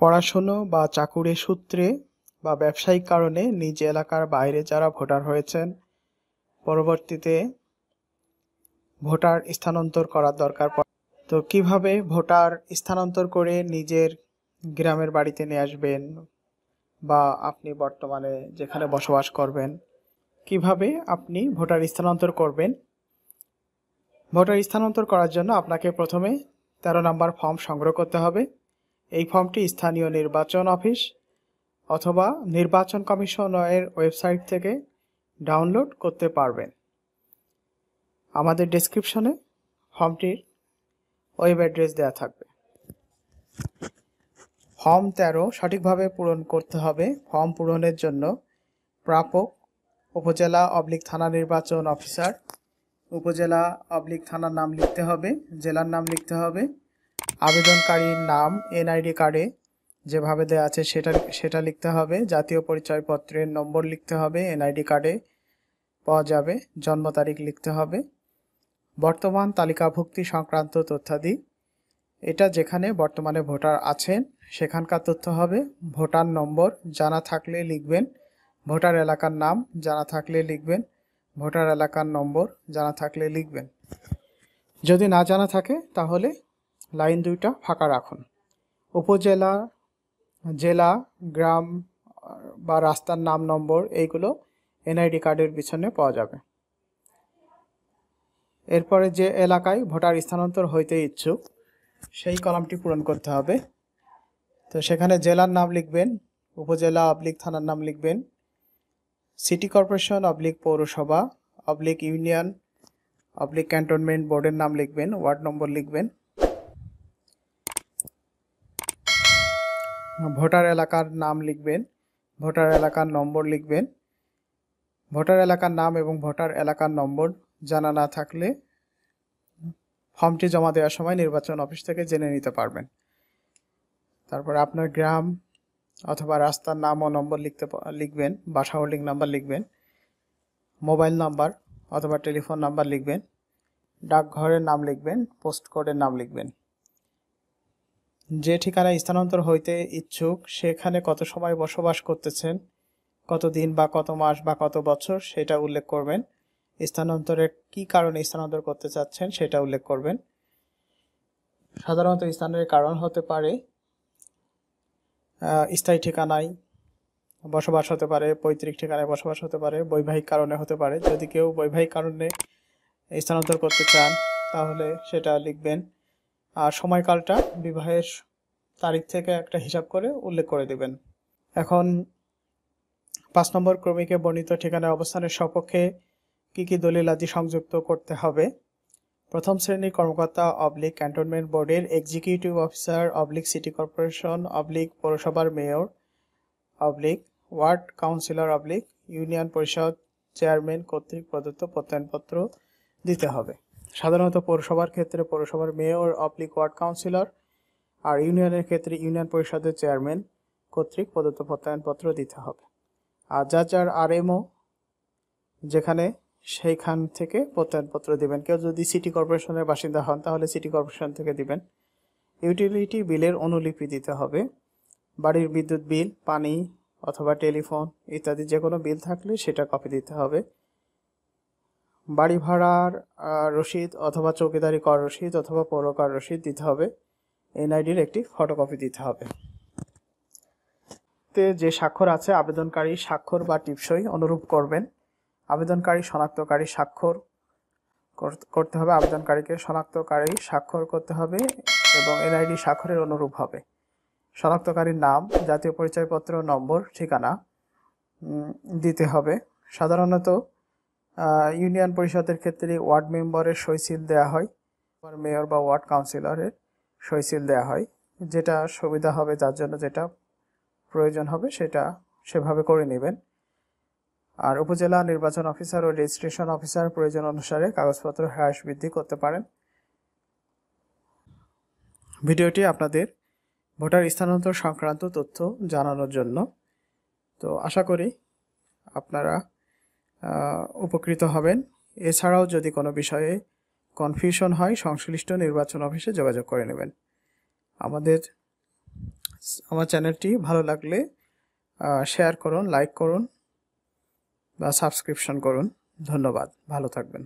পড়াশোনা বা চাকুরির সূত্রে বা ব্যবসায়িক কারণে নিজ এলাকার বাইরে যারা ভোটার হয়েছেন, পরবর্তীতে ভোটার স্থানান্তর করার দরকার পড়ে। তো কিভাবে ভোটার স্থানান্তর করে নিজের গ্রামের বাড়িতে নিয়ে আসবেন বা আপনি বর্তমানে যেখানে বসবাস করবেন, কিভাবে আপনি ভোটার স্থানান্তর করবেন। ভোটার স্থানান্তর করার জন্য আপনাকে প্রথমে 13 নম্বর ফর্ম সংগ্রহ করতে হবে। এই ফর্মটি স্থানীয় নির্বাচন অফিস অথবা নির্বাচন কমিশনের ওয়েবসাইট থেকে ডাউনলোড করতে পারবেন। আমাদের ডেসক্রিপশনে ফর্মটির ওয়েব অ্যাড্রেস দেওয়া থাকবে। ফর্ম 13 সঠিকভাবে পূরণ করতে হবে। ফর্ম পূরণের জন্য প্রাপক উপজেলা থানা নির্বাচন অফিসার, উপজেলা থানার নাম লিখতে হবে, জেলার নাম লিখতে হবে, আবেদনকারীর নাম এনআইডি কার্ডে যেভাবে দেওয়া আছে সেটা লিখতে হবে, জাতীয় পরিচয়পত্রের নম্বর লিখতে হবে, এনআইডি কার্ডে পাওয়া যাবে, জন্ম তারিখ লিখতে হবে, বর্তমান তালিকাভুক্তি সংক্রান্ত তথ্যাদি, এটা যেখানে বর্তমানে ভোটার আছেন সেখানকার তথ্য হবে, ভোটার নম্বর জানা থাকলে লিখবেন, ভোটার এলাকার নাম জানা থাকলে লিখবেন, ভোটার এলাকার নম্বর জানা থাকলে লিখবেন। যদি না জানা থাকে তাহলে লাইন 2টা ফাঁকা রাখুন। উপজেলা, জেলা, গ্রাম বা রাস্তার নাম, নম্বর এইগুলো এনআইডি কার্ডের পিছনে পাওয়া যাবে। এরপরে যে এলাকায় ভোটার স্থানান্তর হইতে ইচ্ছুক সেই কলামটি পূরণ করতে হবে। তো সেখানে জেলার নাম লিখবেন, উপজেলা থানার নাম লিখবেন, সিটি কর্পোরেশন পৌরসভা ইউনিয়ন ক্যান্টনমেন্ট বোর্ডের নাম লিখবেন, ওয়ার্ড নম্বর লিখবেন, ভোটার এলাকার নাম লিখবেন, ভোটার এলাকার নম্বর লিখবেন। ভোটার এলাকার নাম এবং ভোটার এলাকার নম্বর জানা না থাকলে ফর্মটি জমা দেওয়ার সময় নির্বাচন অফিস থেকে জেনে নিতে পারবেন। তারপর আপনার গ্রাম অথবা রাস্তার নাম ও নম্বর লিখবেন, বাসা হোল্ডিং নাম্বার লিখবেন, মোবাইল নাম্বার অথবা টেলিফোন নাম্বার লিখবেন, ডাকঘরের নাম লিখবেন, পোস্ট কোডের নাম লিখবেন। যে ঠিকানায় স্থানান্তর হইতে ইচ্ছুক সেখানে কত সময় বসবাস করতেছেন, কত দিন বা কত মাস বা কত বছর সেটা উল্লেখ করবেন। স্থানান্তরের কি কারণে স্থানান্তর করতে চাচ্ছেন সেটা উল্লেখ করবেন। সাধারণত স্থানের কারণ হতে পারে স্থায়ী ঠিকানায় বসবাস হতে পারে, পৈতৃক ঠিকানায় বসবাস হতে পারে, বৈবাহিক কারণে হতে পারে। যদি কেউ বৈবাহিক কারণে স্থানান্তর করতে চান তাহলে সেটা লিখবেন। আর সময়কালটা বিবাহের তারিখ থেকে একটা হিসাব করে উল্লেখ করে দেবেন। এখন 5 নম্বর ক্রমিকে বর্ণিত ঠিকানায় অবস্থানের সপক্ষে কি দলিলাদি সংযুক্ত করতে হবে। প্রথম শ্রেণীর কর্মকর্তা ক্যান্টনমেন্ট বোর্ডের এক্সিকিউটিভ অফিসার সিটি কর্পোরেশন পৌরসভার মেয়র ওয়ার্ড কাউন্সিলর ইউনিয়ন পরিষদ চেয়ারম্যান কর্তৃক প্রদত্ত প্রত্যয়নপত্র দিতে হবে। সাধারণত পৌরসভার ক্ষেত্রে পৌরসভার মেয়র ওয়ার্ড কাউন্সিলর, আর ইউনিয়নের ক্ষেত্রে ইউনিয়ন পরিষদের চেয়ারম্যান কর্তৃক প্রদত্ত প্রত্যয়নপত্র দিতে হবে। আর যার আরএমও যেখানে সেইখান থেকে প্রত্যয়নপত্র দিবেন। কেউ যদি সিটি কর্পোরেশনের বাসিন্দা হন তাহলে সিটি কর্পোরেশন থেকে দিবেন। ইউটিলিটি বিলের অনুলিপি দিতে হবে। বাড়ির বিদ্যুৎ বিল, পানি অথবা টেলিফোন ইত্যাদি যে কোনো বিল থাকলে সেটা কপি দিতে হবে। বাড়ি ভাড়ার রসিদ অথবা চৌকিদারি কর রসিদ অথবা পৌরকর রসিদ দিতে হবে। এনআইডির একটি ফটোকপি দিতে হবে। যে স্বাক্ষর আছে আবেদনকারী স্বাক্ষর বা টিপসই অনুরূপ করবেন। আবেদনকারী শনাক্তকারী স্বাক্ষর করতে হবে, আবেদনকারীকে শনাক্তকারী স্বাক্ষর করতে হবে এবং এনআইডি স্বাক্ষরের অনুরূপ হবে। শনাক্তকারীর নাম, জাতীয় পরিচয়পত্র নম্বর, ঠিকানা দিতে হবে। সাধারণত ইউনিয়ন পরিষদের ক্ষেত্রে ওয়ার্ড মেম্বারের সইসিল দেওয়া হয়, মেয়র বা ওয়ার্ড কাউন্সিলরের সইসিল দেওয়া হয়। যেটা সুবিধা হবে, যার জন্য যেটা প্রয়োজন হবে সেটা সেভাবে করে নেবেন। আর উপজেলা নির্বাচন অফিসার ও রেজিস্ট্রেশন অফিসার প্রয়োজন অনুসারে কাগজপত্র হ্রাস বৃদ্ধি করতে পারেন। ভিডিওটি আপনাদের ভোটার স্থানান্তর সংক্রান্ত তথ্য জানানোর জন্য। তো আশা করি আপনারা উপকৃত হবেন। এছাড়াও যদি কোনো বিষয়ে কনফিউশন হয় সংশ্লিষ্ট নির্বাচন অফিসে যোগাযোগ করে নেবেন। আমাদের আমার চ্যানেলটি ভালো লাগলে শেয়ার করুন, লাইক করুন বা সাবস্ক্রিপশন করুন। ধন্যবাদ, ভালো থাকবেন।